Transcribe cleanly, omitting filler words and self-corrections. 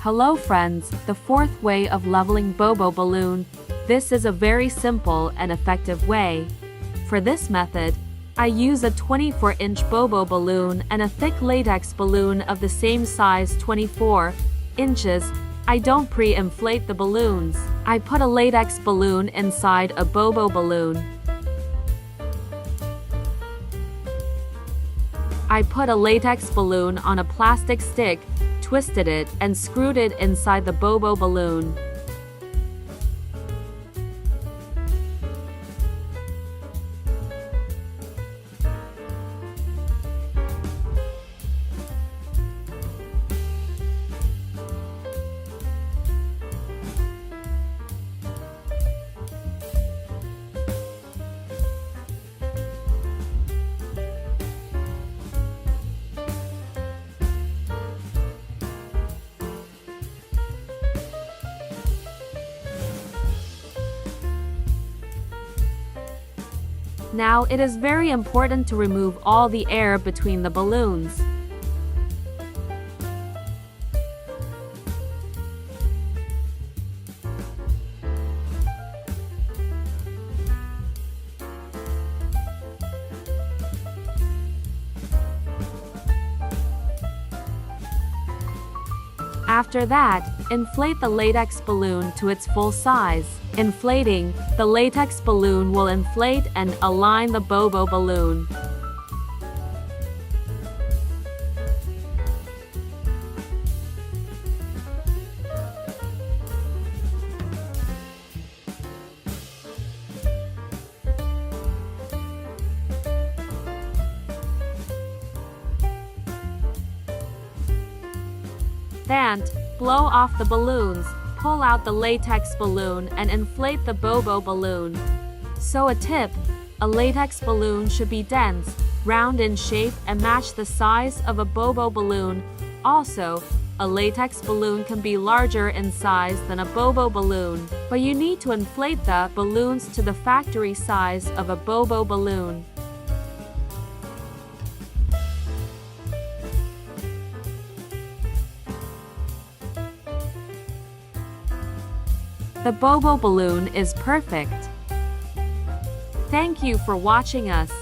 Hello friends, the fourth way of leveling bobo balloon. This is a very simple and effective way. For this method, I use a 24-inch bobo balloon and a thick latex balloon of the same size 24 inches. I don't pre-inflate the balloons. I put a latex balloon inside a bobo balloon. I put a latex balloon on a plastic stick, twisted it, and screwed it inside the bobo balloon. Now it is very important to remove all the air between the balloons. After that, inflate the latex balloon to its full size. Inflating, the latex balloon will inflate and align the bobo balloon. Then, blow off the balloons, pull out the latex balloon and inflate the bobo balloon. So a tip, a latex balloon should be dense, round in shape and match the size of a bobo balloon. Also, a latex balloon can be larger in size than a bobo balloon, but you need to inflate the balloons to the factory size of a bobo balloon. The bobo balloon is perfect. Thank you for watching us.